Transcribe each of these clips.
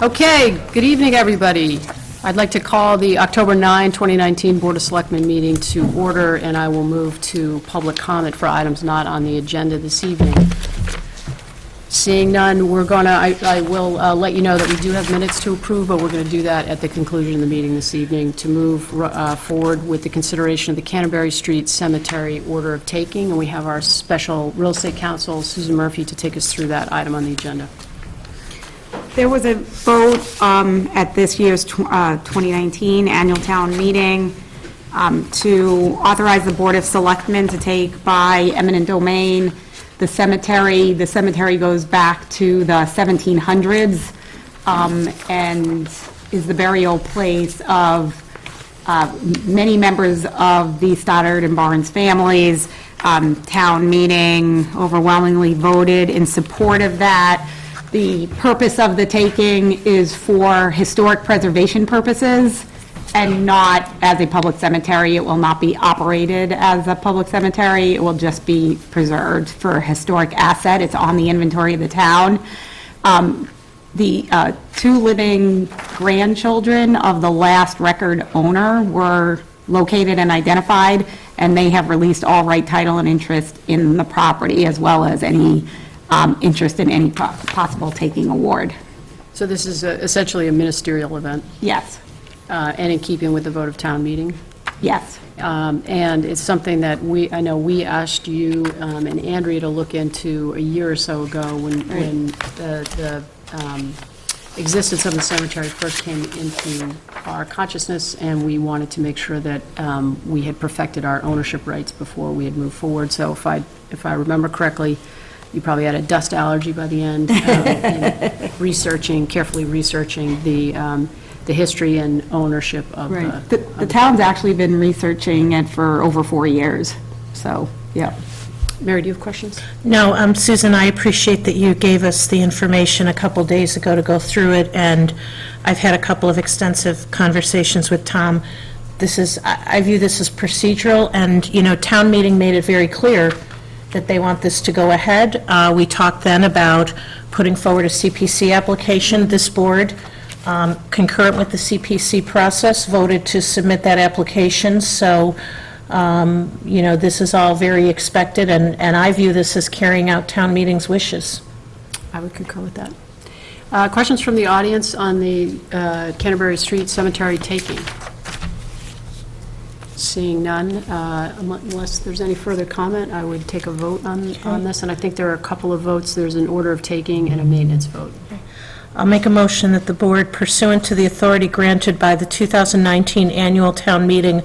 Okay, good evening, everybody. I'd like to call the October 9, 2019 Board of Selectmen meeting to order, and I will move to public comment for items not on the agenda this evening. Seeing none, I will let you know that we do have minutes to approve, but we're going to do that at the conclusion of the meeting this evening to move forward with the consideration of the Canterbury Street Cemetery order of taking, and we have our special real estate counsel, Susan Murphy, to take us through that item on the agenda. There was a vote at this year's 2019 annual town meeting to authorize the Board of Selectmen to take by eminent domain the cemetery. The cemetery goes back to the 1700s and is the burial place of many members of the Stoddard and Barnes families. Town meeting overwhelmingly voted in support of that. The purpose of the taking is for historic preservation purposes and not as a public cemetery. It will not be operated as a public cemetery. It will just be preserved for a historic asset. It's on the inventory of the town. The two living grandchildren of the last record owner were located and identified, and they have released all right, title, and interest in the property, as well as any interest in any possible taking award. So this is essentially a ministerial event? Yes. And in keeping with the vote of town meeting? Yes. And it's something that I know we asked you and Andrea to look into a year or so ago when the existence of the cemetery first came into our consciousness, and we wanted to make sure that we had perfected our ownership rights before we had moved forward. So if I remember correctly, you probably had a dust allergy by the end, in carefully researching the history and ownership of the town's actually been researching it for over 4 years, so, yeah. Mary, do you have questions? No, Susan, I appreciate that you gave us the information a couple days ago to go through it, and I've had a couple of extensive conversations with Tom. I view this as procedural, and, town meeting made it very clear that they want this to go ahead. We talked then about putting forward a CPC application. This board, concurrent with the CPC process, voted to submit that application. So, this is all very expected, and I view this as carrying out town meeting's wishes. I would concur with that. Questions from the audience on the Canterbury Street Cemetery taking? Seeing none, unless there's any further comment, I would take a vote on this, and I think there are a couple of votes. There's an order of taking and a maintenance vote. I'll make a motion that the board, pursuant to the authority granted by the 2019 annual town meeting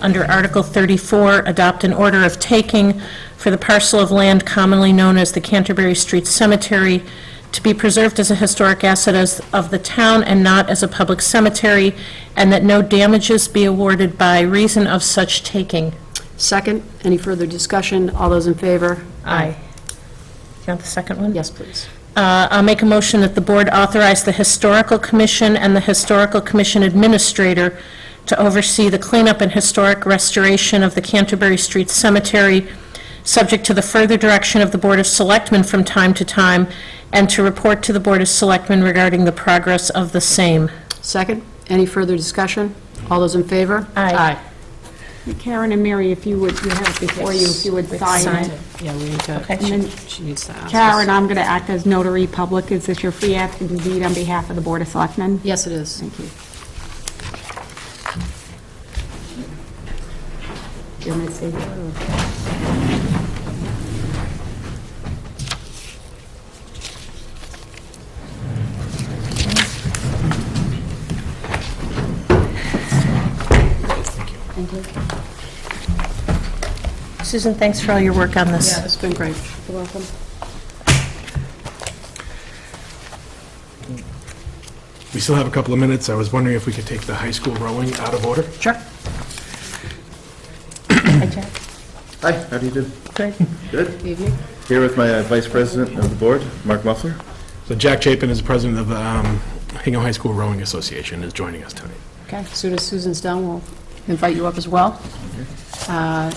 under Article 34, adopt an order of taking for the parcel of land commonly known as the Canterbury Street Cemetery to be preserved as a historic asset of the town and not as a public cemetery, and that no damages be awarded by reason of such taking. Second, any further discussion? All those in favor? Aye. Do you want the second one? Yes, please. I'll make a motion that the board authorize the Historical Commission and the Historical Commission Administrator to oversee the cleanup and historic restoration of the Canterbury Street Cemetery, subject to the further direction of the Board of Selectmen from time to time, and to report to the Board of Selectmen regarding the progress of the same. Second, any further discussion? All those in favor? Aye. Karen and Mary, if you would, you have it before you, if you would sign it. Yeah, we need to, Okay. And then, she needs to ask Karen, us. I'm going to act as notary public. Is this your free act and deed on behalf of the Board of Selectmen? Yes, it is. Thank you. Do you want me to say that, or- Thank you. Susan, thanks for all your work on this. Yeah, it's been great. You're welcome. We still have a couple of minutes. I was wondering if we could take the high school rowing out of order. Sure. Hi, Jack. Hi, how do you do? Good. Good. Evening. Here with my Vice President of the Board, Mark Muffler. So Jack Chapin is president of the Hingham High School Rowing Association, is joining us tonight. Okay, as soon as Susan's done, we'll invite you up as well. I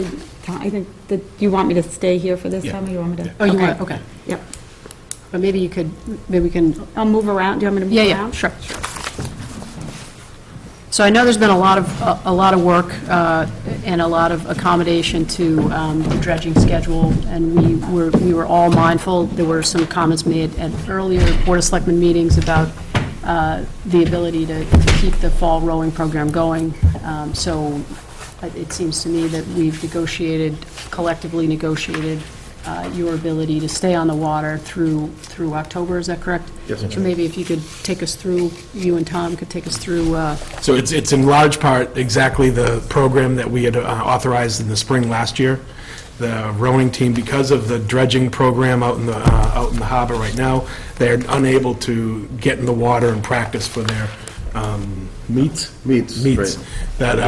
think, do you want me to stay here for this Yeah. time, or you want me to? Oh, you Okay. want, okay. Yep. But maybe you could, maybe we can, I'll move around. Do you want me to move around? sure. So I know there's been a lot of work and a lot of accommodation to the dredging schedule, and we were all mindful. There were some comments made at earlier Board of Selectmen meetings about the ability to keep the fall rowing program going. So it seems to me that we've collectively negotiated your ability to stay on the water through October, is that correct? Yes, ma'am. So maybe if you could take us through, you and Tom could take us through, So it's in large part exactly the program that we had authorized in the spring last year. The rowing team, because of the dredging program out in the harbor right now, they're unable to get in the water and practice for their meets Meets, right. that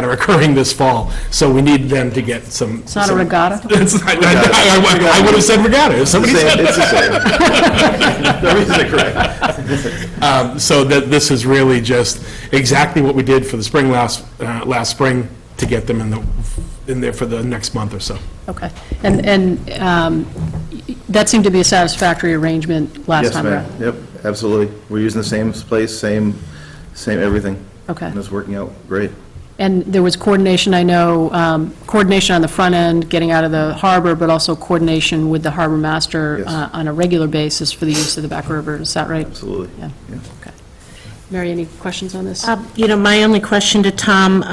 are occurring this fall. So we need them to get some. it's not a regatta? I would have said regatta if somebody said It's the same. The reasons are correct. So that this is really just exactly what we did for the spring last spring to get them in there for the next month or so. Okay. And that seemed to be a satisfactory arrangement last Yes, time ma'am. around? Yep, absolutely. We're using the same place, same everything. Okay. And it's working out great. And there was coordination, I know, coordination on the front end, getting out of the harbor, but also coordination with the harbor master Yes. on a regular basis for the use of the back river. Is that right? Absolutely. Yeah. Yeah. Okay. Mary, any questions on this? My only question to Tom,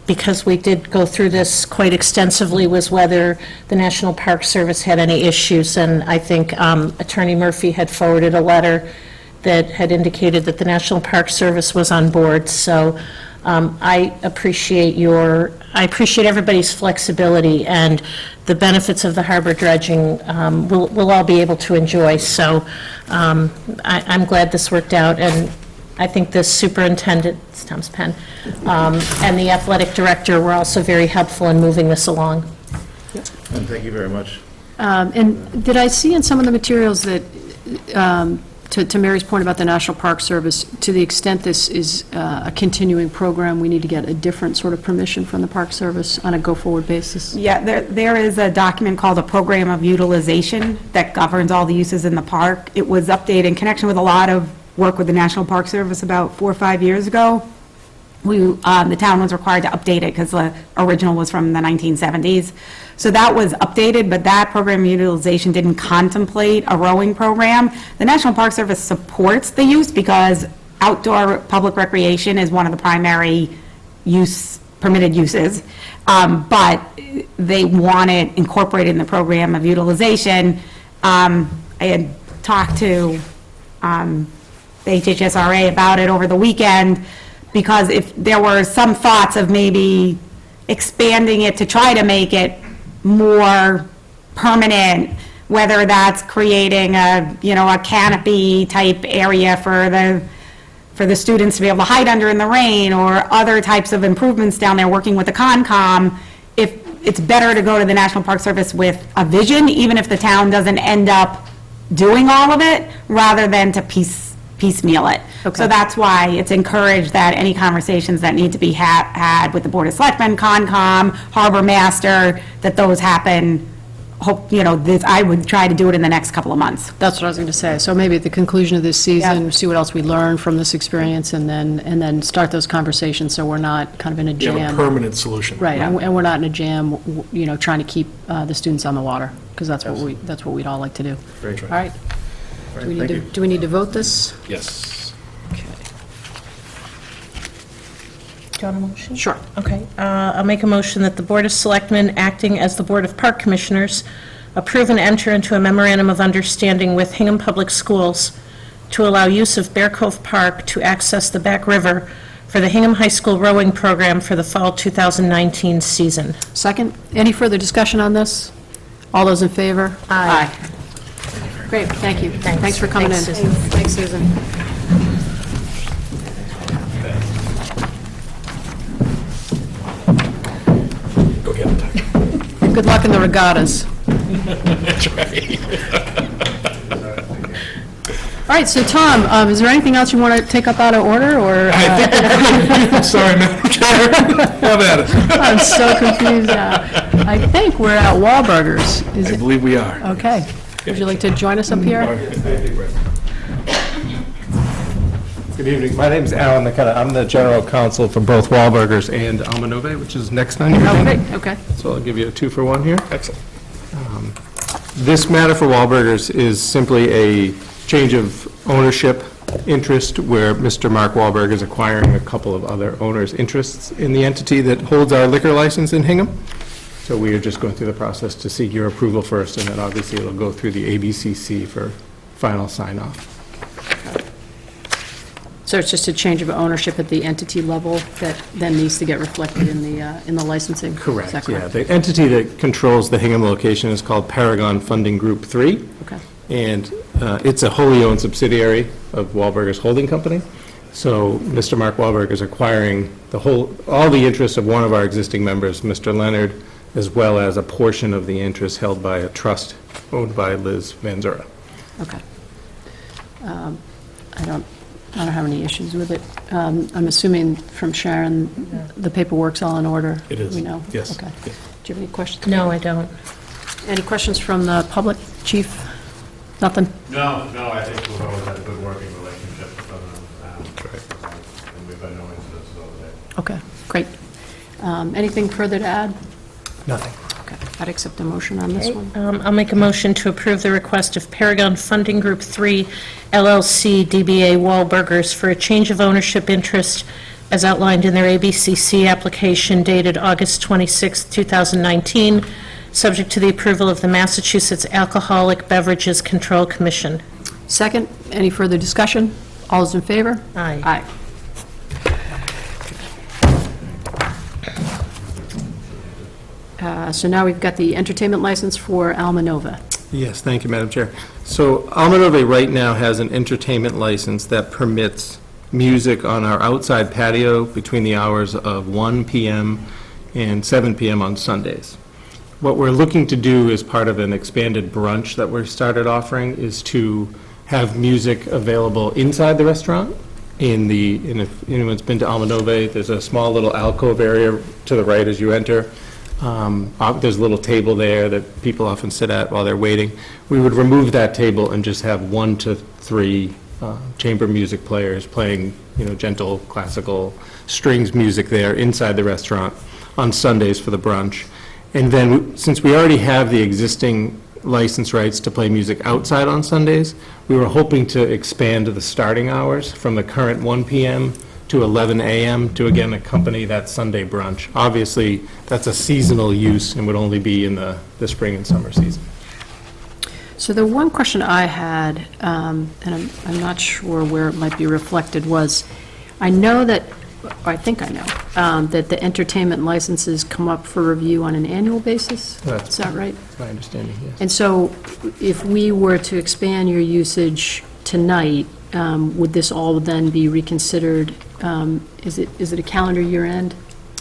because we did go through this quite extensively, was whether the National Park Service had any issues. And I think Attorney Murphy had forwarded a letter that had indicated that the National Park Service was on board. So I appreciate everybody's flexibility, and the benefits of the harbor dredging we'll all be able to enjoy. So I'm glad this worked out, and I think the superintendent, it's Tom's pen, and the athletic director were also very helpful in moving this along. And thank you very much. And did I see in some of the materials that, to Mary's point about the National Park Service, to the extent this is a continuing program, we need to get a different sort of permission from the Park Service on a go-forward basis? Yeah, there is a document called a Program of Utilization that governs all the uses in the park. It was updated in connection with a lot of work with the National Park Service about 4 or 5 years ago. The town was required to update it because the original was from the 1970s. So that was updated, but that program of utilization didn't contemplate a rowing program. The National Park Service supports the use because outdoor public recreation is one of the primary permitted uses. But they want it incorporated in the program of utilization. I had talked to the HHSRA about it over the weekend, because if there were some thoughts of maybe expanding it to try to make it more permanent, whether that's creating a canopy type area for the students to be able to hide under in the rain, or other types of improvements down there, working with the Concom, if it's better to go to the National Park Service with a vision, even if the town doesn't end up doing all of it, rather than to piecemeal it. Okay. So that's why it's encouraged that any conversations that need to be had with the Board of Selectmen, Concom, Harbor Master, that those happen. I would try to do it in the next couple of months. That's what I was going to say. So maybe at the conclusion of this season, Yeah. see what else we learn from this experience, and then start those conversations, so we're not kind of in a You have a jam. permanent solution. Right, and we're not in a jam, trying to keep the students on the water, because that's what we'd all like to do. Great. All right. All Do we right, need thank to, do we need to vote this? Yes. Okay. Do you want a motion? Sure. Okay, I'll make a motion that the Board of Selectmen, acting as the Board of Park Commissioners, approve and enter into a memorandum of understanding with Hingham Public Schools to allow use of Bear Cove Park to access the Back River for the Hingham High School rowing program for the fall 2019 season. Second, any further discussion on this? All those in favor? Aye. Great, thank you. Thanks. Thanks for coming in. Thanks, Susan. Thanks, Susan. Go get it. Good luck in the regattas. That's right. All right, so Tom, is there anything else you want to take up out of order, or? Sorry, Madam Chair. Have at it. I'm so confused now. I think we're at Wahlburgers. Is I it? believe we are. Okay. Would you like to join us up here? Good evening. My name's Alan McKenna. I'm the general counsel for both Wahlburgers and Alma, Nove, which is next on your Oh, agenda. great, okay. So I'll give you a 2-for-1 here. Excellent. This matter for Wahlburgers is simply a change of ownership interest where Mr. Mark Wahlberg is acquiring a couple of other owners' interests in the entity that holds our liquor license in Hingham. So we are just going through the process to seek your approval first, and then obviously it'll go through the ABCC for final sign-off. So it's just a change of ownership at the entity level that then needs to get reflected in the licensing? Is that Correct, yeah. The entity that controls the Hingham location is called Paragon Funding Group 3, Okay, and it's a wholly owned subsidiary of Wahlburgers Holding Company. So Mr. Mark Wahlberg is acquiring all the interests of one of our existing members, Mr. Leonard, as well as a portion of the interest held by a trust owned by Liz Van Zura. okay. I don't have any issues with it. I'm assuming from Sharon, the paperwork's all in order? It is, We know? yes. Okay. Do you have any questions? No, I don't. Any questions from the public, chief? Nothing? No, I think we've always had a good working relationship with them, and we've had no incidents over there. Okay, great. Anything further to add? Nothing. Okay, I'd accept a motion on this one. I'll make a motion to approve the request of Paragon Funding Group 3 LLC DBA Wahlburgers for a change of ownership interest as outlined in their ABCC application dated August 26, 2019, subject to the approval of the Massachusetts Alcoholic Beverages Control Commission. Second, any further discussion? All those in favor? Aye. Aye. So now we've got the entertainment license for Alma Nova. Yes, thank you, Madam Chair. So Alma Nove right now has an entertainment license that permits music on our outside patio between the hours of 1 p.m. and 7 p.m. on Sundays. What we're looking to do as part of an expanded brunch that we started offering is to have music available inside the restaurant. And if anyone's been to Alma Nove, there's a small little alcove area to the right as you enter. There's a little table there that people often sit at while they're waiting. We would remove that table and just have 1 to 3 chamber music players playing, gentle classical strings music there inside the restaurant on Sundays for the brunch. And then, since we already have the existing license rights to play music outside on Sundays, we were hoping to expand the starting hours from the current 1 p.m. to 11 a.m. to again accompany that Sunday brunch. Obviously, that's a seasonal use and would only be in the spring and summer season. So the one question I had, and I'm not sure where it might be reflected, was I know that, or I think I know, that the entertainment licenses come up for review on an annual basis? That's- Is that right? That's my understanding, yes. And so if we were to expand your usage tonight, would this all then be reconsidered? Is it a calendar year end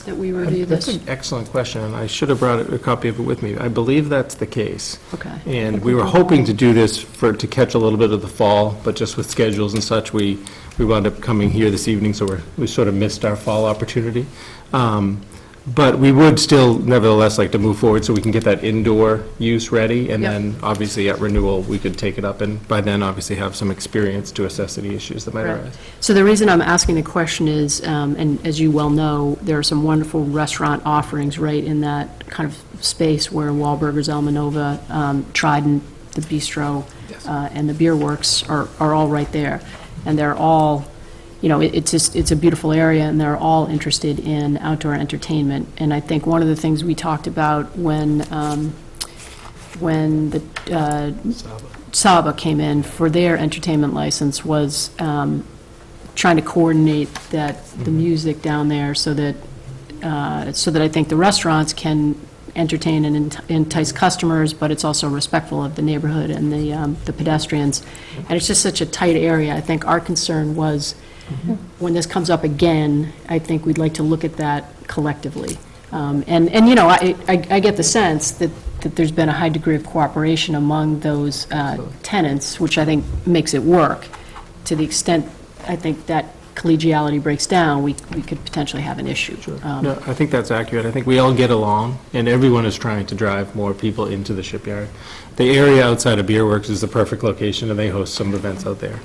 that we review That's this? an excellent question, and I should have brought a copy of it with me. I believe that's the case. Okay. And we were hoping to do this to catch a little bit of the fall, but just with schedules and such, we wound up coming here this evening, so we sort of missed our fall opportunity. But we would still nevertheless like to move forward so we can get that indoor use ready, and Yep. then obviously at renewal, we could take it up, and by then obviously have some experience to assess any issues that might Right. arise. So the reason I'm asking the question is, and as you well know, there are some wonderful restaurant offerings right in that kind of space where Wahlburgers, Alma Nova, Trident, the Bistro, and the Beer Works are all right there. And they're all, it's a beautiful area, and they're all interested in outdoor entertainment. And I think one of the things we talked about when the Saba came in for their entertainment license was trying to coordinate the music down there so that I think the restaurants can entertain and entice customers, but it's also respectful of the neighborhood and the pedestrians. And it's just such a tight area. I think our concern was, when this comes up again, I think we'd like to look at that collectively. I get the sense that there's been a high degree of cooperation among those tenants, which I think makes it work. To the extent, I think that collegiality breaks down, we could potentially have an issue. No, I think that's accurate. I think we all get along, and everyone is trying to drive more people into the shipyard. The area outside of Beer Works is the perfect location, and they host some events out there.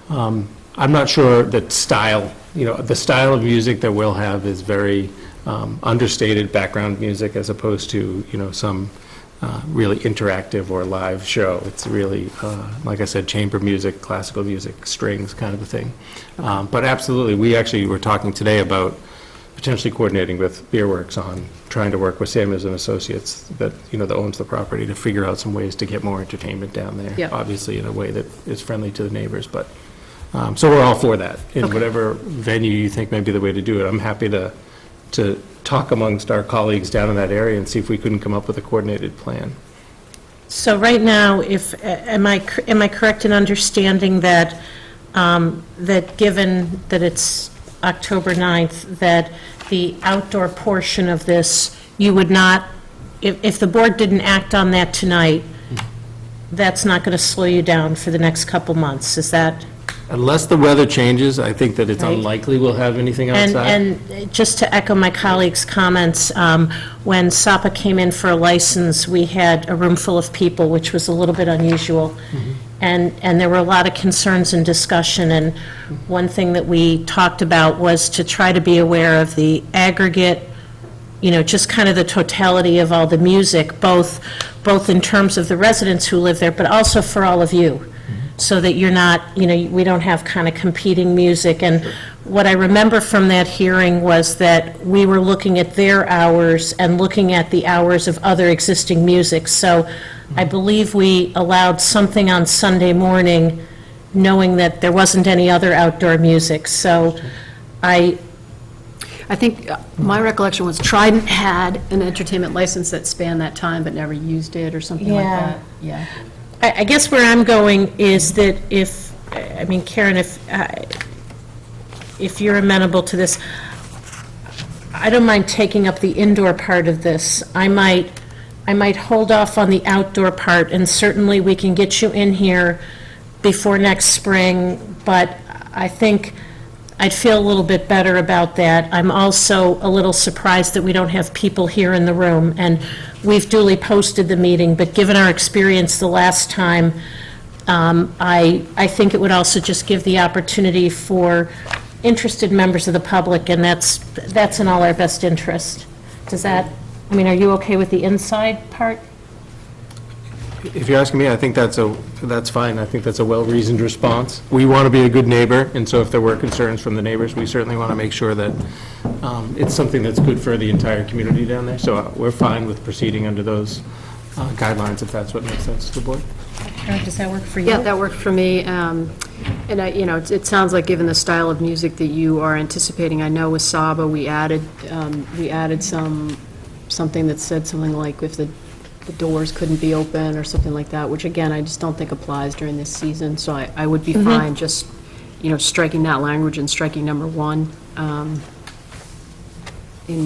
I'm not sure that style, the style of music that we'll have is very understated background music as opposed to, some really interactive or live show. It's really, like I said, chamber music, classical music, strings kind of a thing. But absolutely, we actually were talking today about potentially coordinating with Beer Works on trying to work with Samuels and Associates that, that owns the property to figure out some ways to get more entertainment down there. Yep. Obviously in a way that is friendly to the neighbors, but, so we're all for that. In Okay. whatever venue you think may be the way to do it, I'm happy to talk amongst our colleagues down in that area and see if we couldn't come up with a coordinated plan. So right now, am I correct in understanding that, that given that it's October 9th, that the outdoor portion of this, you would not, if the board didn't act on that tonight, that's not going to slow you down for the next couple months, is that? Unless the weather changes, I think that it's Right. unlikely we'll have anything And, outside. and just to echo my colleague's comments, when SAPA came in for a license, we had a room full of people, which was a little bit unusual. And there were a lot of concerns and discussion, and one thing that we talked about was to try to be aware of the aggregate, just kind of the totality of all the music, both in terms of the residents who live there, but also for all of you, so that you're not, we don't have kind of competing music. And what I remember from that hearing was that we were looking at their hours and looking at the hours of other existing music. So I believe we allowed something on Sunday morning, knowing that there wasn't any other outdoor music. So I think my recollection was Trident had an entertainment license that spanned that time but never used it or something like Yeah. that. Yeah. I guess where I'm going is that Karen, if you're amenable to this, I don't mind taking up the indoor part of this. I might hold off on the outdoor part, and certainly we can get you in here before next spring, but I think I'd feel a little bit better about that. I'm also a little surprised that we don't have people here in the room, and we've duly posted the meeting, but given our experience the last time, I think it would also just give the opportunity for interested members of the public, and that's in all our best interest. Does that, are you okay with the inside part? If you're asking me, I think that's fine. I think that's a well-reasoned response. We want to be a good neighbor, and so if there were concerns from the neighbors, we certainly want to make sure that it's something that's good for the entire community down there. So we're fine with proceeding under those guidelines, if that's what makes sense to the board. Karen, does that work for you? Yeah, that worked for me. And it sounds like given the style of music that you are anticipating, I know with Saba, we added something that said something like if the doors couldn't be open or something like that, which again, I just don't think applies during this season. So I would be fine just, striking that language and striking number 1 in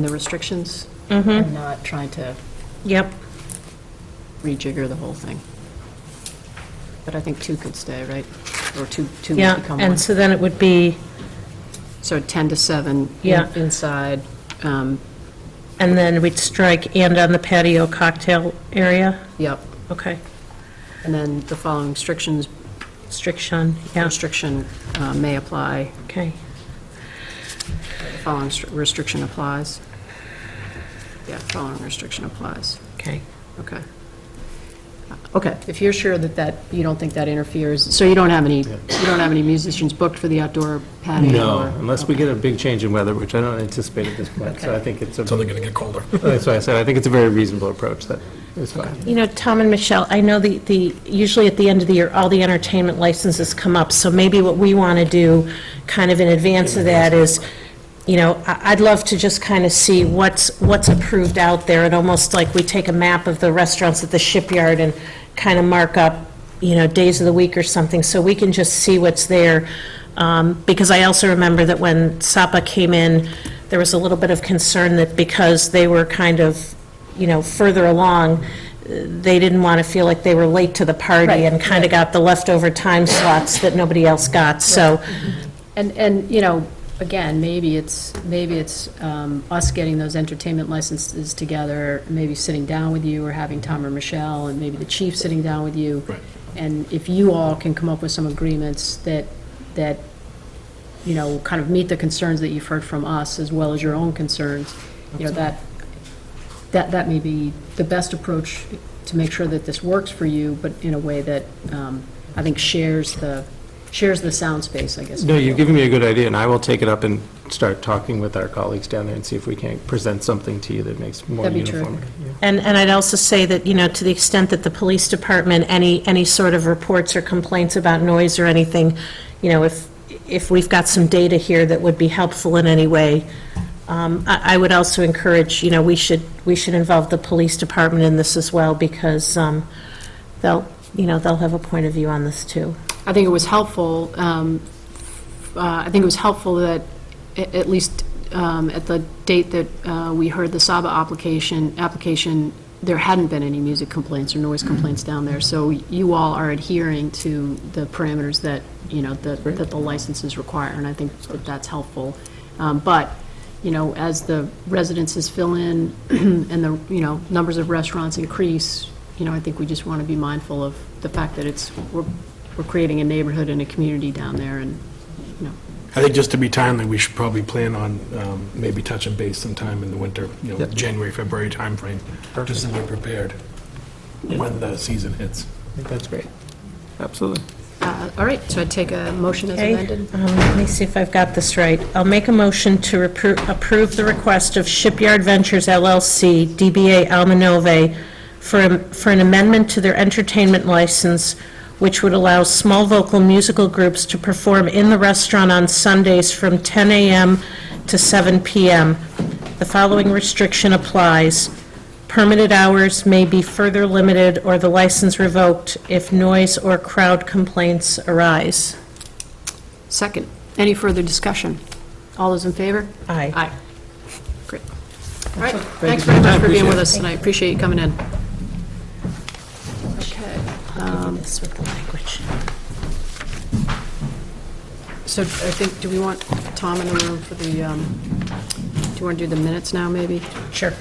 the restrictions and not trying to Yep. rejigger the whole thing. But I think 2 could stay, right? Or 2 would Yeah, become 1. and so then it would be, So 10 to 7 Yeah. inside. and then we'd strike "and on the patio cocktail area"? Yep. Okay. And then the following restriction may apply. Okay. The following restriction applies. Yeah, following restriction applies. Okay. Okay. Okay, if you're sure that you don't think that interferes, so you don't have any musicians booked for the outdoor patio? No, or- unless we get a big change in weather, which I don't anticipate at this point. So I think it's It's only going to get colder. that's why I said, I think it's a very reasonable approach that is fine. Tom and Michelle, I know usually at the end of the year, all the entertainment licenses come up, so maybe what we want to do, kind of in advance of that, is, I'd love to just kind of see what's approved out there, and almost like we take a map of the restaurants at the Shipyard and kind of mark up, days of the week or something, so we can just see what's there. Because I also remember that when SAPA came in, there was a little bit of concern that because they were kind of, further along, they didn't want to feel like they were late to the party and kind of got the leftover time slots that nobody else got. So And, you know, again, maybe it's us getting those entertainment licenses together, maybe sitting down with you, or having Tom or Michelle, and maybe the chief sitting down with you. Right. And if you all can come up with some agreements that, you know, kind of meet the concerns that you've heard from us, as well as your own concerns, you know, that may be the best approach to make sure that this works for you, but in a way that I think shares the sound space, I guess. No, you've given me a good idea, and I will take it up and start talking with our colleagues down there and see if we can't present something to you that makes more That'd be uniform. terrific. And I'd also say that, you know, to the extent that the police department, any sort of reports or complaints about noise or anything, you know, if we've got some data here that would be helpful in any way, I would also encourage, you know, we should involve the police department in this as well, because they'll have a point of view on this too. I think it was helpful, that, at least at the date that we heard the SABA application, there hadn't been any music complaints or noise complaints down there. So you all are adhering to the parameters that, you know, that the licenses require, and I think that that's helpful. But, you know, as the residences fill in and the, you know, numbers of restaurants increase, you know, I think we just want to be mindful of the fact that we're creating a neighborhood and a community down there, and, you know. I think just to be timely, we should probably plan on maybe touching base sometime in the winter, you know, Yep. January, February timeframe, just so we're prepared when the season hits. I think that's great. Absolutely. All right, so I'd take a motion as Okay, amended. let me see if I've got this right. I'll make a motion to approve the request of Shipyard Ventures LLC, DBA Alma Nove, for an amendment to their entertainment license, which would allow small vocal musical groups to perform in the restaurant on Sundays from 10 a.m. to 7 p.m. The following restriction applies. Permitted hours may be further limited or the license revoked if noise or crowd complaints arise. Second, any further discussion? All those in favor? Aye. Aye. Great. All right, thanks very much for being with us tonight. Appreciate you coming in. Okay. I'll give you this with the language. So I think, do we want Tom in the room for the, do you want to do the minutes now, maybe? Sure.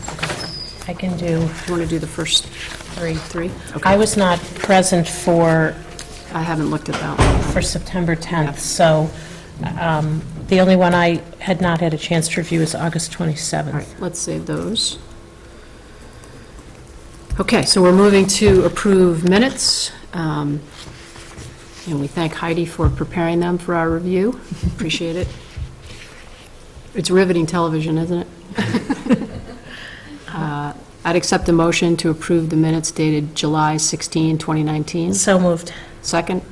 I can do. Do you want to do the first three? I was not present for I haven't looked at that one. for September 10th, so the only one I had not had a chance to review is August 27th. All right, let's save those. Okay, so we're moving to approve minutes. And we thank Heidi for preparing them for our review. Appreciate it. It's riveting television, isn't it? I'd accept a motion to approve the minutes dated July 16, 2019. So moved. Second,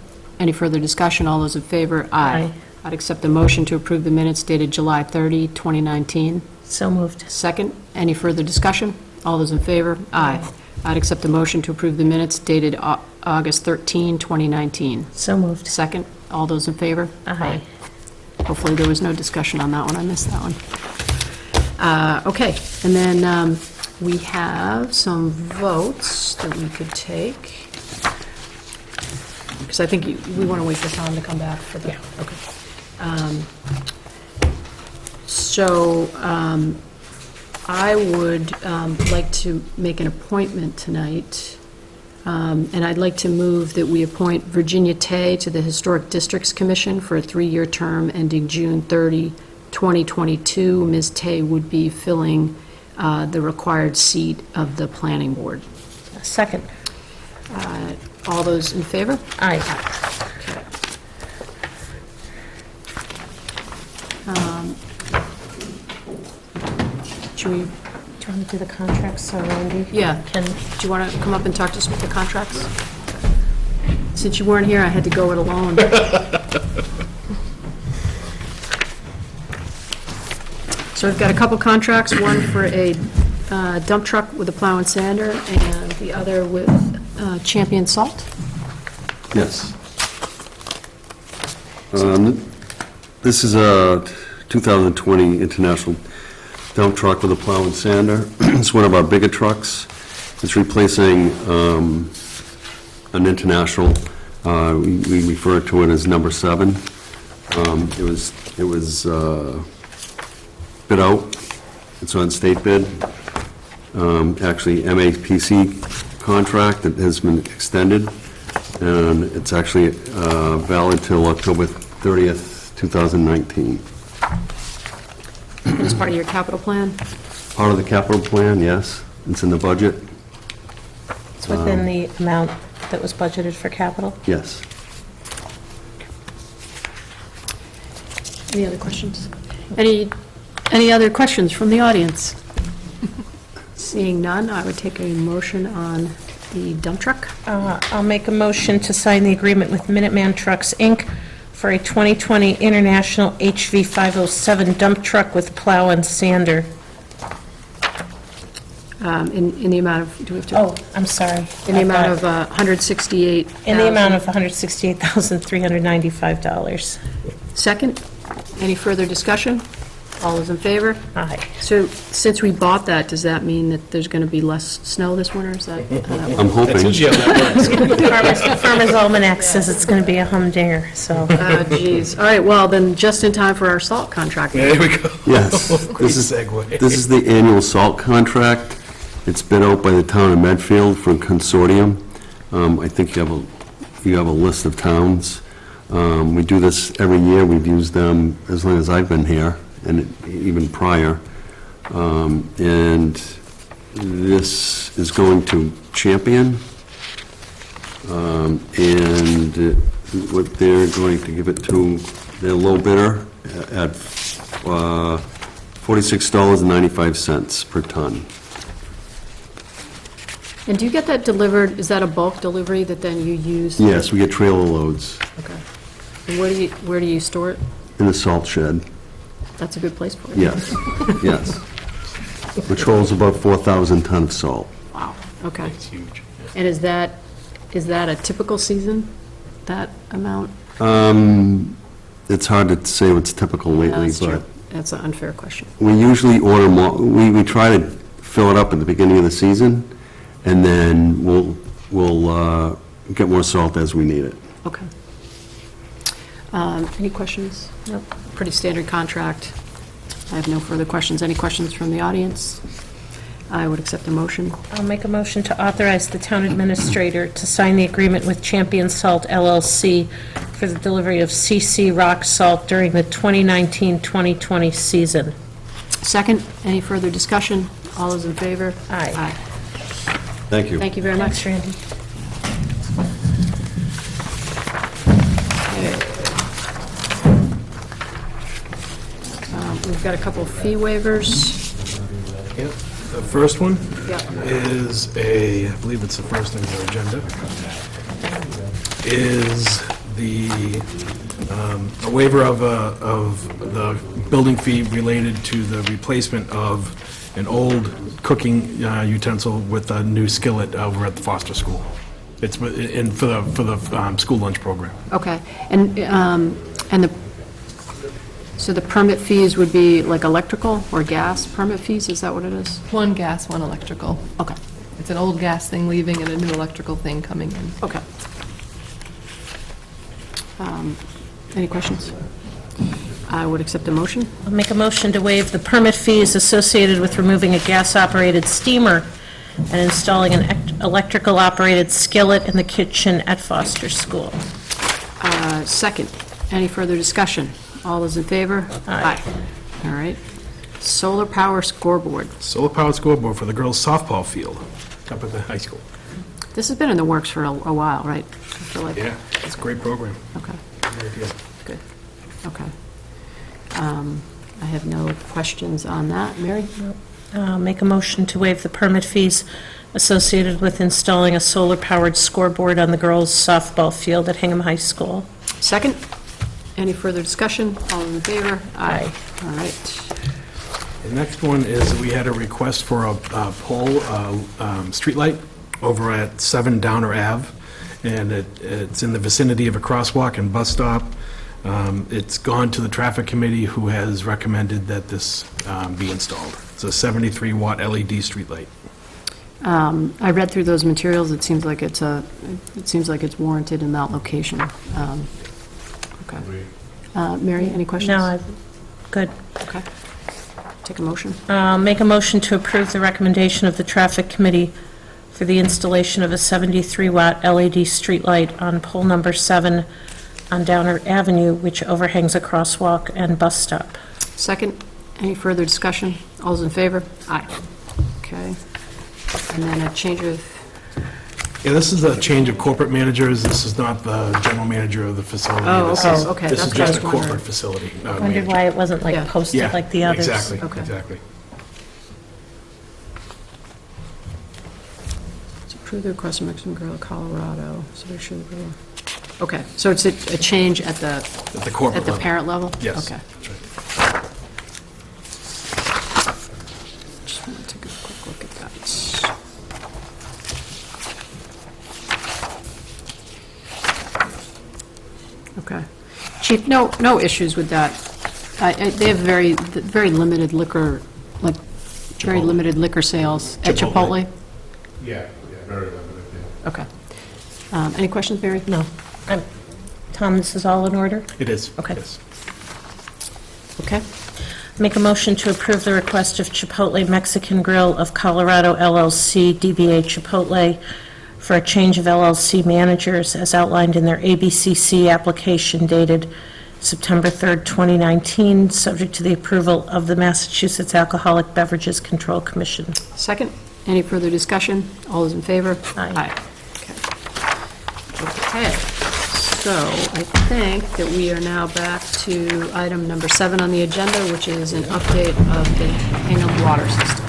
any further discussion? All those in favor? Aye. I'd accept a motion to approve the minutes dated July 30, 2019. So moved. Second, any further discussion? All those in favor? Aye. I'd accept a motion to approve the minutes dated August 13, 2019. So moved. Second, all those in favor? Aye. Hopefully there was no discussion on that one, I missed that one. Okay, and then we have some votes that we could take, because I think we want to wait for Tom to come back for the... Okay. So I would like to make an appointment tonight, and I'd like to move that we appoint Virginia Tay to the Historic Districts Commission for a 3-year term ending June 30, 2022. Ms. Tay would be filling the required seat of the Planning Board. Second. All those in favor? Aye. Okay. Should we, Do you want to do the contracts, so Randy? yeah, Can, do you want to come up and talk to us about the contracts? Since you weren't here, I had to go it alone. So we've got a couple contracts, one for a dump truck with a Plow and Sander, and the other with Champion Salt. Yes. This is a 2020 International dump truck with a Plow and Sander. It's one of our bigger trucks. It's replacing an International, we refer to it as number 7. It was bid out. It's on state bid. Actually, MAPC contract that has been extended, and it's actually valid till October 30th, 2019. As part of your capital plan? Part of the capital plan, yes. It's in the budget, It's within the amount that was budgeted for capital? yes. Any other questions? Any other questions from the audience? Seeing none, I would take a motion on the dump truck. I'll make a motion to sign the agreement with Minuteman Trucks, Inc. for a 2020 International HV507 Dump Truck with Plow and Sander. In the amount of, do we have to? Oh, I'm sorry. In the amount of 168. In the amount of $168,395. Second, any further discussion? All those in favor? Aye. So since we bought that, does that mean that there's going to be less snow this winter? Is that? I'm hoping. Farmer's Almanac says it's going to be a humdinger, so. Geez. All right, well, then just in time for our salt contract. There we go. Yes. Great segue. This is the annual salt contract. It's bid out by the town of Medfield for a consortium. I think you have a list of towns. We do this every year. We've used them as long as I've been here, and even prior. And this is going to Champion. And what they're going to give it to, their low bidder at $46.95 per ton. And do you get that delivered, is that a bulk delivery that then you use? Yes, we get trailer loads Okay. And where do you store it? in the salt shed. That's a good place for it. Yes, yes. Which holds about 4,000 ton of salt. Wow, okay. It's huge. And is that a typical season, that amount? It's hard to say what's typical lately, That's true. but That's an unfair question. we usually order more, we try to fill it up at the beginning of the season, and then we'll get more salt as we need it. Okay. Any questions? Nope. Pretty standard contract. I have no further questions. Any questions from the audience? I would accept the motion. I'll make a motion to authorize the town administrator to sign the agreement with Champion Salt LLC for the delivery of CC rock salt during the 2019-2020 season. Second, any further discussion? All those in favor? Aye. Thank you. Thank you very much. Thanks, Randy. We've got a couple of fee waivers. Yep. The first one Yep. is I believe it's the first thing on the agenda, is a waiver of the building fee related to the replacement of an old cooking utensil with a new skillet over at the Foster School. It's for the school lunch program. Okay. So the permit fees would be like electrical or gas permit fees? Is that what it is? One gas, one electrical. Okay. It's an old gas thing leaving and a new electrical thing coming in. Okay. Any questions? I would accept a motion. I'll make a motion to waive the permit fees associated with removing a gas-operated steamer and installing an electrical-operated skillet in the kitchen at Foster School. Second, any further discussion? All those in favor? Aye. All right. Solar power scoreboard. Solar-powered scoreboard for the girls' softball field up at the high school. This has been in the works for a while, right? I feel like. Yeah, it's a great program. Okay, Very good. good. Okay. I have no questions on that. Mary? Make a motion to waive the permit fees associated with installing a solar-powered scoreboard on the girls' softball field at Hingham High School. Second? Any further discussion? All in favor? Aye. All right. The next one is we had a request for a pole streetlight over at 7 Downer Ave, and it's in the vicinity of a crosswalk and bus stop. It's gone to the traffic committee, who has recommended that this be installed. It's a 73-watt LED streetlight. I read through those materials. It seems like it's warranted in that location. Okay. Mary, any questions? No, good. Okay. Take a motion. Make a motion to approve the recommendation of the Traffic Committee for the installation of a 73-watt LED streetlight on pole number 7 on Downer Avenue, which overhangs a crosswalk and bus stop. Second, any further discussion? All's in favor? Aye. Okay. And then a change of, Yeah, this is a change of corporate managers. This is not the general manager of the facility. Oh, This okay, is- okay, This that's is what I just a was wondering. corporate facility I wondered manager. why it wasn't Yeah. like posted Yeah, like the others. exactly, Okay. exactly. to approve the request of Mexican Grill, Colorado, so they should go. Okay, so it's a change at the At the corporate at the level. parent level? Yes. Okay. that's right. Just want to take a quick look at that. Okay. Chief, no issues with that. They have very limited liquor, like, very Chipotle. limited liquor sales at Chipotle. Chipotle? Yeah, very limited, yeah. Okay. Any questions, Mary? No. Tom, this is all in order? It is. Okay. Yes. Okay. Make a motion to approve the request of Chipotle Mexican Grill of Colorado LLC, DBA Chipotle, for a change of LLC managers as outlined in their ABCC application dated September 3rd, 2019, subject to the approval of the Massachusetts Alcoholic Beverages Control Commission. Second, any further discussion? All those in favor? Aye. Okay, so I think that we are now back to item number 7 on the agenda, which is an update of the Hingham water system.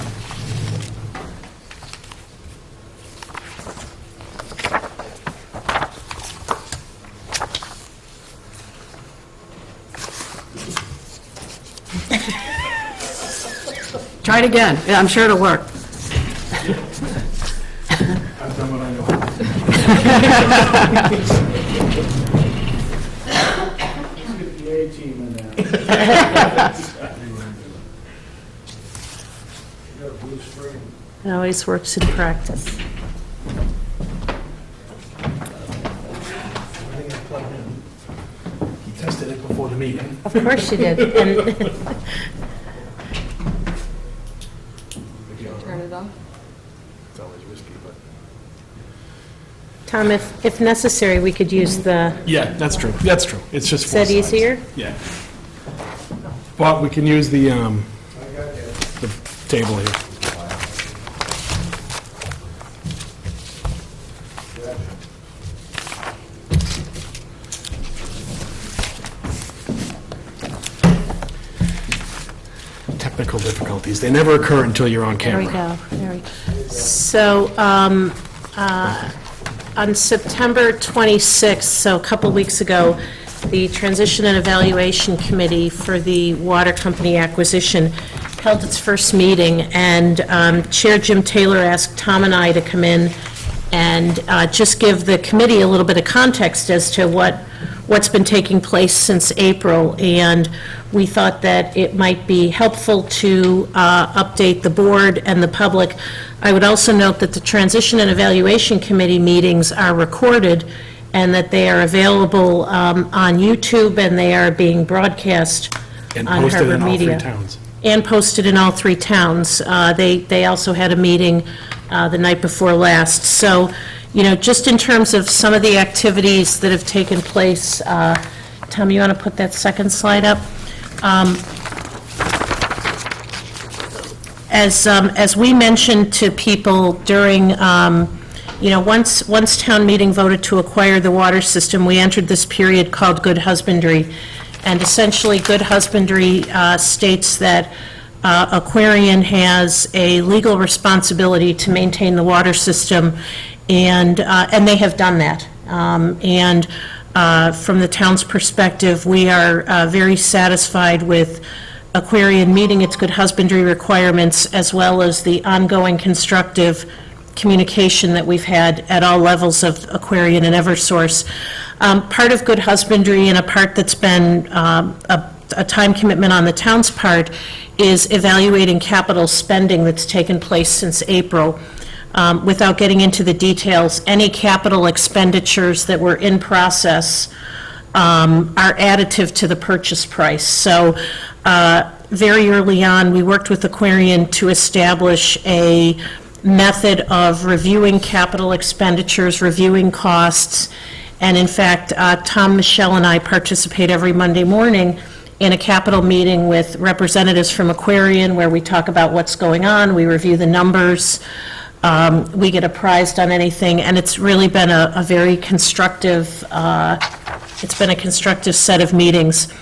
Try it again. Yeah, I'm sure it'll work. I've done what I know. The A team in there. It always works in practice. He tested it before the meeting. Of course you did. And Turn it off. It's always risky, but. Tom, if necessary, we could use the, Yeah, that's true. That's true. It's just is four that sides. easier? Yeah. But we can use the table here. Technical difficulties. They never occur until you're on There camera. we go, there we go. So, on September 26th, so a couple weeks ago, the Transition and Evaluation Committee for the Water Company acquisition held its first meeting, and Chair Jim Taylor asked Tom and I to come in and just give the committee a little bit of context as to what's been taking place since April, and we thought that it might be helpful to update the board and the public. I would also note that the Transition and Evaluation Committee meetings are recorded, and that they are available on YouTube, and they are being broadcast And on posted Harbor in all three Media. towns. And posted in all 3 towns. They also had a meeting the night before last. So, you know, just in terms of some of the activities that have taken place, Tom, you want to put that second slide up? As we mentioned to people during, you know, once town meeting voted to acquire the water system, we entered this period called good husbandry. And essentially, good husbandry states that Aquarian has a legal responsibility to maintain the water system, and they have done that. And from the town's perspective, we are very satisfied with Aquarian meeting its good husbandry requirements, as well as the ongoing constructive communication that we've had at all levels of Aquarian and Eversource. Part of good husbandry, and a part that's been a time commitment on the town's part, is evaluating capital spending that's taken place since April. Without getting into the details, any capital expenditures that were in process are additive to the purchase price. So very early on, we worked with Aquarian to establish a method of reviewing capital expenditures, reviewing costs, and in fact, Tom, Michelle, and I participate every Monday morning in a capital meeting with representatives from Aquarian where we talk about what's going on, we review the numbers, we get apprised on anything, and it's really been a very constructive, it's been a constructive set of meetings.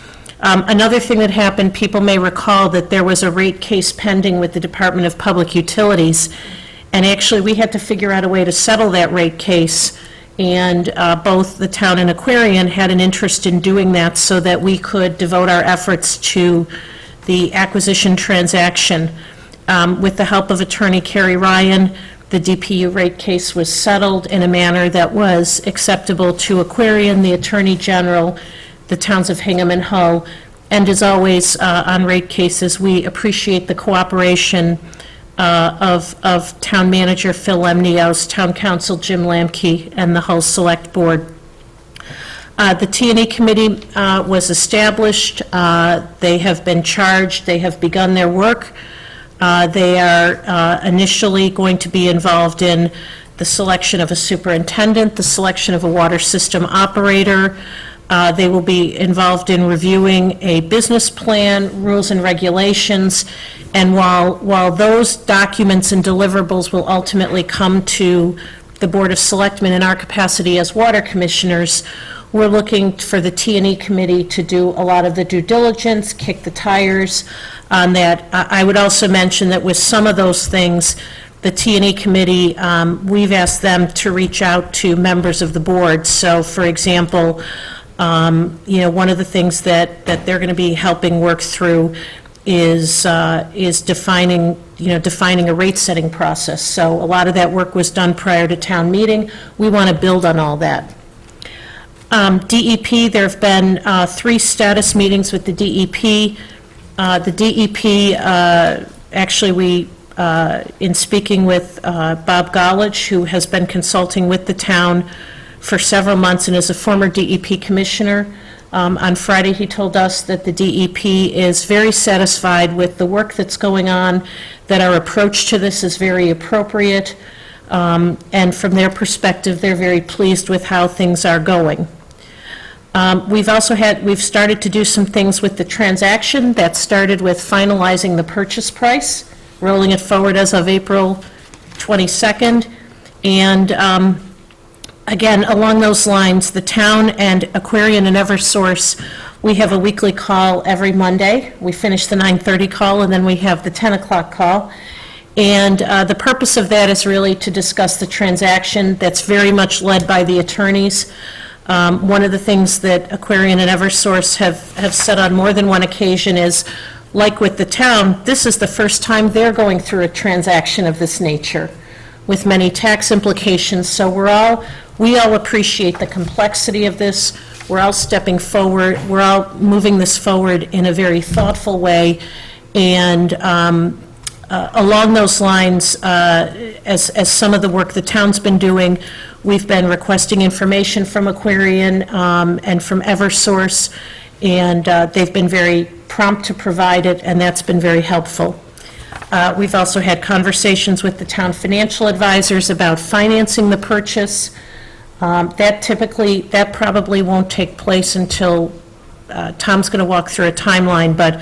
Another thing that happened, people may recall that there was a rate case pending with the Department of Public Utilities, and actually, we had to figure out a way to settle that rate case, and both the town and Aquarian had an interest in doing that so that we could devote our efforts to the acquisition transaction. With the help of attorney Kerry Ryan, the DPU rate case was settled in a manner that was acceptable to Aquarian, the Attorney General, the towns of Hingham and Hull, and as always, on rate cases, we appreciate the cooperation of Town Manager Phil Lemnios, Town Council Jim Lamke, and the Hull Select Board. The T&E Committee was established. They have been charged. They have begun their work. They are initially going to be involved in the selection of a superintendent, the selection of a water system operator. They will be involved in reviewing a business plan, rules and regulations, and while those documents and deliverables will ultimately come to the Board of Selectmen in our capacity as water commissioners, we're looking for the T&E Committee to do a lot of the due diligence, kick the tires on that. I would also mention that with some of those things, the T&E Committee, we've asked them to reach out to members of the board. So, for example, one of the things that they're going to be helping work through is defining a rate-setting process. So a lot of that work was done prior to town meeting. We want to build on all that. DEP, there have been 3 status meetings with the DEP. The DEP, actually, we, in speaking with Bob Gollage, who has been consulting with the town for several months and is a former DEP commissioner. On Friday, he told us that the DEP is very satisfied with the work that's going on, that our approach to this is very appropriate, and from their perspective, they're very pleased with how things are going. We've started to do some things with the transaction. That started with finalizing the purchase price, rolling it forward as of April 22nd, and again, along those lines, the town and Aquarian and Eversource, we have a weekly call every Monday. We finish the 9:30 call, and then we have the 10 o'clock call. And the purpose of that is really to discuss the transaction that's very much led by the attorneys. One of the things that Aquarian and Eversource have said on more than one occasion is, like with the town, this is the first time they're going through a transaction of this nature, with many tax implications. So we all appreciate the complexity of this. We're all stepping forward. We're all moving this forward in a very thoughtful way. And along those lines, as some of the work the town's been doing, we've been requesting information from Aquarian and from Eversource, and they've been very prompt to provide it, and that's been very helpful. We've also had conversations with the town financial advisors about financing the purchase. That probably won't take place until, Tom's going to walk through a timeline, but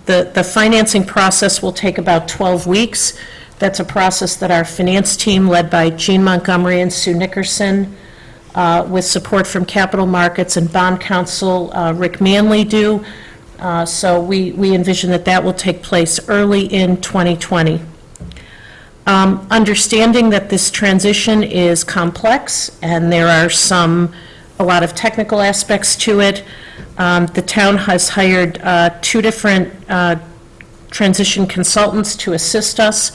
the financing process will take about 12 weeks. That's a process that our finance team, led by Jean Montgomery and Sue Nickerson, with support from Capital Markets and Bond Counsel, Rick Manley, do. So we envision that will take place early in 2020. Understanding that this transition is complex and there are a lot of technical aspects to it, the town has hired 2 different transition consultants to assist us.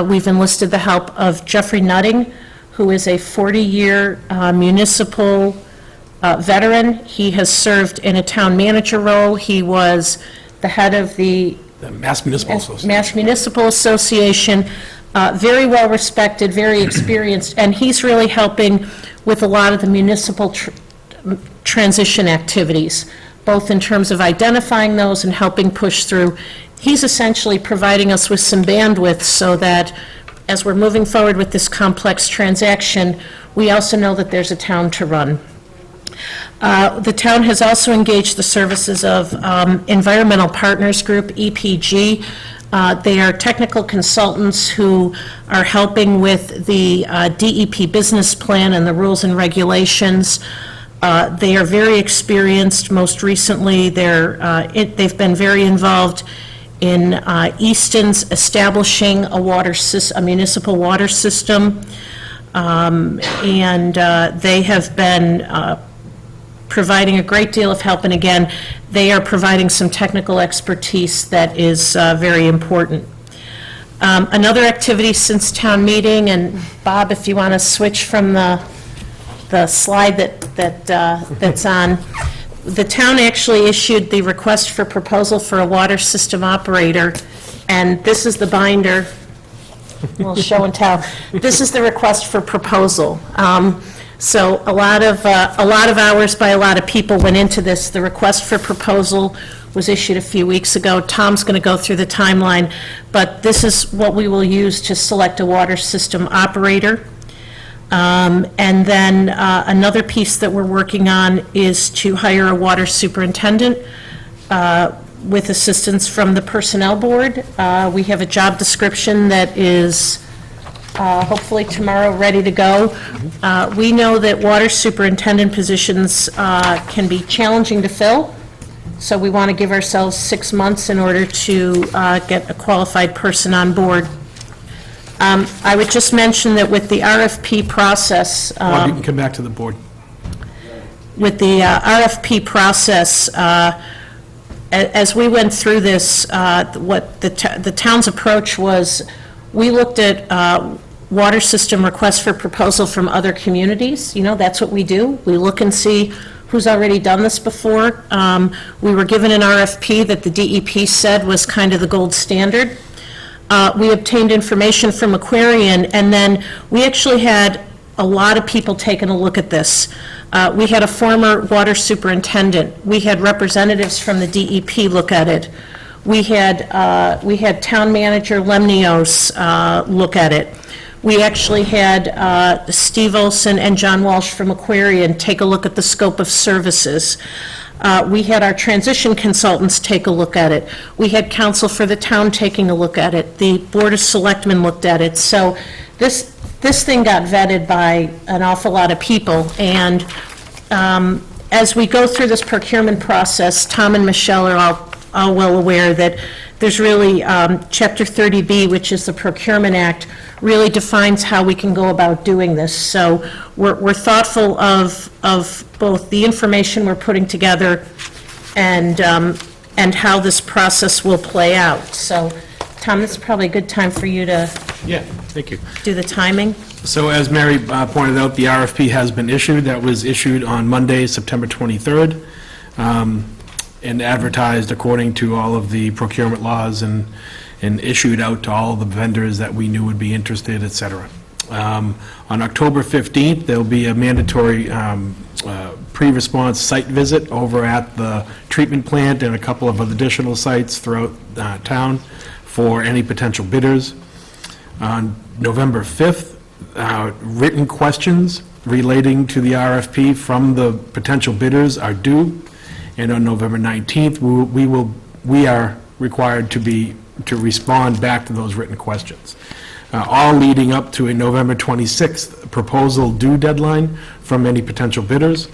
We've enlisted the help of Jeffrey Nutting, who is a 40-year municipal veteran. He has served in a town manager role. He was the head of the Mass Municipal Association. Mass Municipal Association, very well respected, very experienced, and he's really helping with a lot of the municipal transition activities, both in terms of identifying those and helping push through. He's essentially providing us with some bandwidth so that as we're moving forward with this complex transaction, we also know that there's a town to run. The town has also engaged the services of Environmental Partners Group, EPG. They are technical consultants who are helping with the DEP business plan and the rules and regulations. They are very experienced. Most recently, they've been very involved in Easton's establishing a municipal water system, and they have been providing a great deal of help, and again, they are providing some technical expertise that is very important. Another activity since town meeting, and Bob, if you want to switch from the slide that's on, the town actually issued the request for proposal for a water system operator, and this is the binder. We'll show and tell. This is the request for proposal. So a lot of hours by a lot of people went into this. The request for proposal was issued a few weeks ago. Tom's going to go through the timeline, but this is what we will use to select a water system operator. And then another piece that we're working on is to hire a water superintendent with assistance from the Personnel Board. We have a job description that is hopefully tomorrow ready to go. We know that water superintendent positions can be challenging to fill, so we want to give ourselves 6 months in order to get a qualified person on board. I would just mention that with the RFP process, Bob, you can come back to the board. with the RFP process, as we went through this, what the town's approach was, we looked at water system requests for proposal from other communities. You know, that's what we do. We look and see who's already done this before. We were given an RFP that the DEP said was kind of the gold standard. We obtained information from Aquarian, and then we actually had a lot of people taking a look at this. We had a former water superintendent. We had representatives from the DEP look at it. We had town manager Lemnios look at it. We actually had Steve Olson and John Walsh from Aquarian take a look at the scope of services. We had our transition consultants take a look at it. We had counsel for the town taking a look at it. The Board of Selectmen looked at it. So this thing got vetted by an awful lot of people. And as we go through this procurement process, Tom and Michelle are all well aware that there's really, Chapter 30B, which is the Procurement Act, really defines how we can go about doing this. So we're thoughtful of both the information we're putting together and how this process will play out. So, Tom, this is probably a good time for you to Yeah, thank you. do the timing. So as Mary pointed out, the RFP has been issued. That was issued on Monday, September 23rd, and advertised according to all of the procurement laws and issued out to all the vendors that we knew would be interested, et cetera. On October 15th, there'll be a mandatory pre-response site visit over at the treatment plant and a couple of additional sites throughout town for any potential bidders. On November 5th, written questions relating to the RFP from the potential bidders are due, and on November 19th, we are required to respond back to those written questions, all leading up to a November 26th proposal due deadline from any potential bidders,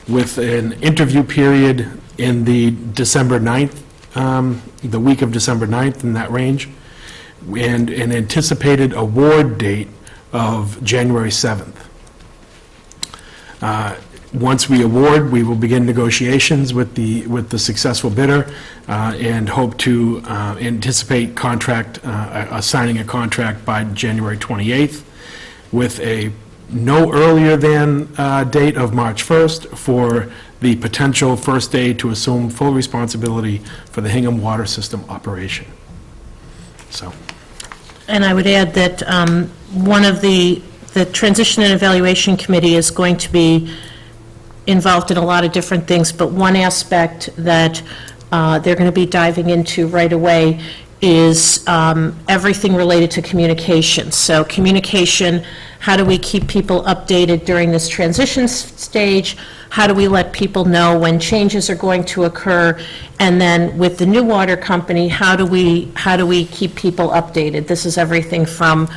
with an interview period in the December 9th, the week of December 9th, in that range, and an anticipated award date of January 7th. Once we award, we will begin negotiations with the successful bidder and hope to anticipate signing a contract by January 28th, with a no earlier than date of March 1st for the potential first day to assume full responsibility for the Hingham water system operation. So. And I would add that one of the Transition and Evaluation Committee is going to be involved in a lot of different things, but one aspect that they're going to be diving into right away is everything related to communication. So communication, how do we keep people updated during this transition stage? How do we let people know when changes are going to occur? And then with the new water company, how do we keep people updated? This is everything from,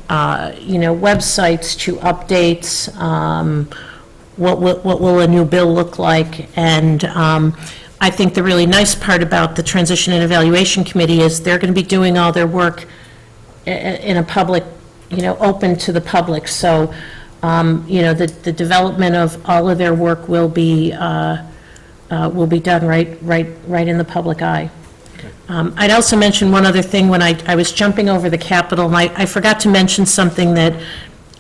websites to updates, what will a new bill look like? And I think the really nice part about the Transition and Evaluation Committee is they're going to be doing all their work in a public, open to the public. So, the development of all of their work will be done right in the public eye. I'd also mention one other thing when I was jumping over the Capitol, and I forgot to mention something that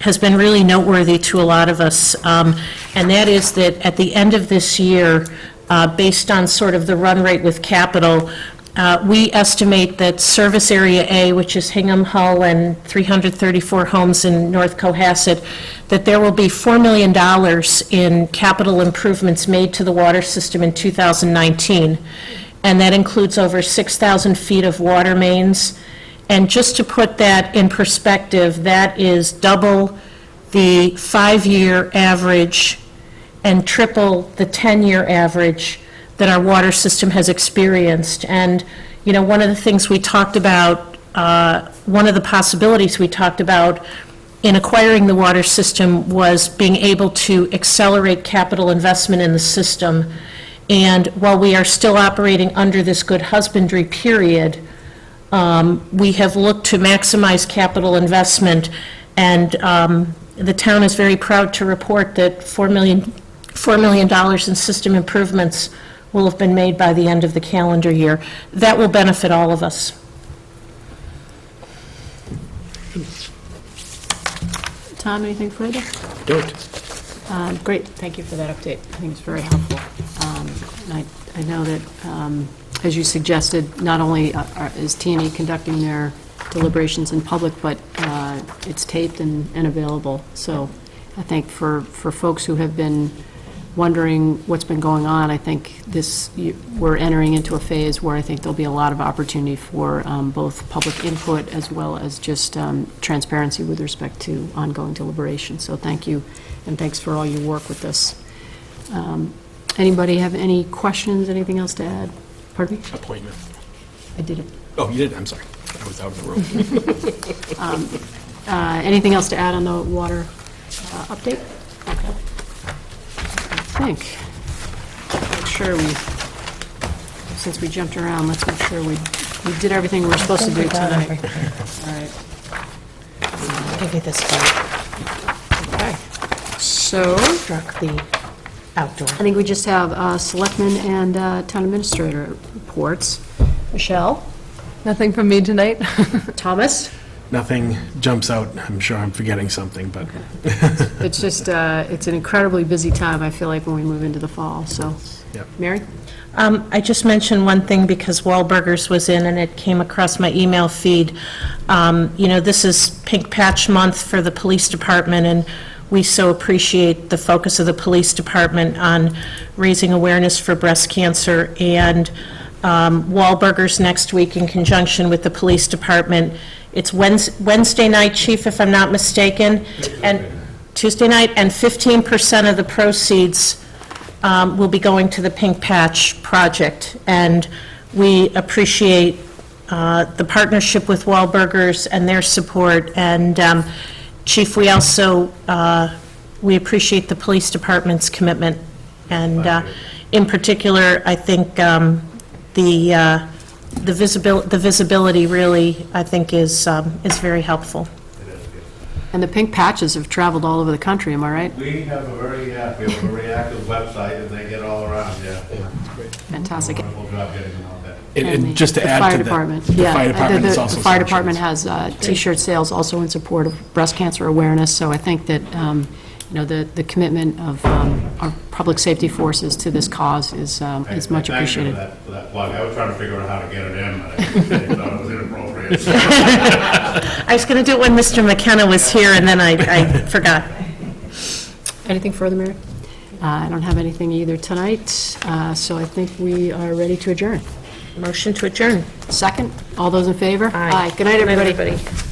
has been really noteworthy to a lot of us, and that is that at the end of this year, based on sort of the run rate with Capitol, we estimate that Service Area A, which is Hingham, Hull, and 334 homes in North Cohasset, that there will be $4 million in capital improvements made to the water system in 2019, and that includes over 6,000 feet of water mains. And just to put that in perspective, that is double the 5-year average and triple the 10-year average that our water system has experienced. And, one of the things we talked about, one of the possibilities we talked about in acquiring the water system was being able to accelerate capital investment in the system. And while we are still operating under this good husbandry period, we have looked to maximize capital investment, and the town is very proud to report that $4 million in system improvements will have been made by the end of the calendar year. That will benefit all of us. Tom, anything further? Don't. Great, thank you for that update. I think it's very helpful. And I know that, as you suggested, not only is T&E conducting their deliberations in public, but it's taped and available. So I think for folks who have been wondering what's been going on, I think we're entering into a phase where I think there'll be a lot of opportunity for both public input as well as just transparency with respect to ongoing deliberation. So thank you, and thanks for all your work with this. Anybody have any questions, anything else to add? Pardon me? Appointment. I did it. Oh, you did? I'm sorry. I was out of the room. Anything else to add on the water update? Okay. I think, make sure since we jumped around, let's make sure we did everything we were supposed to do tonight. All right. I'll give you this one. Okay. So, Struck the outdoor. I think we just have Selectmen and Town Administrator reports. Michelle? Nothing from me tonight? Thomas? Nothing jumps out. I'm sure I'm forgetting something, but It's just, it's an incredibly busy time, I feel like, when we move into the fall, so. Yep. Mary? I just mentioned one thing because Wahlburgers was in and it came across my email feed. This is Pink Patch Month for the police department, and we so appreciate the focus of the police department on raising awareness for breast cancer. And Wahlburgers next week in conjunction with the police department. It's Wednesday night, Chief, if I'm not mistaken, and Tuesday night, and 15% of the proceeds will be going to the Pink Patch project. And we appreciate the partnership with Wahlburgers and their support. And Chief, we also, we appreciate the police department's commitment. And in particular, I think the visibility really, I think, is very helpful. And the pink patches have traveled all over the country, am I right? We have a very active website, and they get all around, yeah. Fantastic. Wonderful job getting them out there. And just to The add fire to that, department, the yeah. fire department is The also fire some department shirts. has T-shirt sales also in support of breast cancer awareness, so I think that, the commitment of our public safety forces to this cause is much appreciated. Thank you for that plug. I was trying to figure out how to get it in, but I thought it was inappropriate. I was going to do it when Mr. McKenna was here, and then I forgot. Anything further, Mary? I don't have anything either tonight, so I think we are ready to adjourn. Motion to adjourn. Second, all those in favor? Aye. Good night, everybody. Everybody.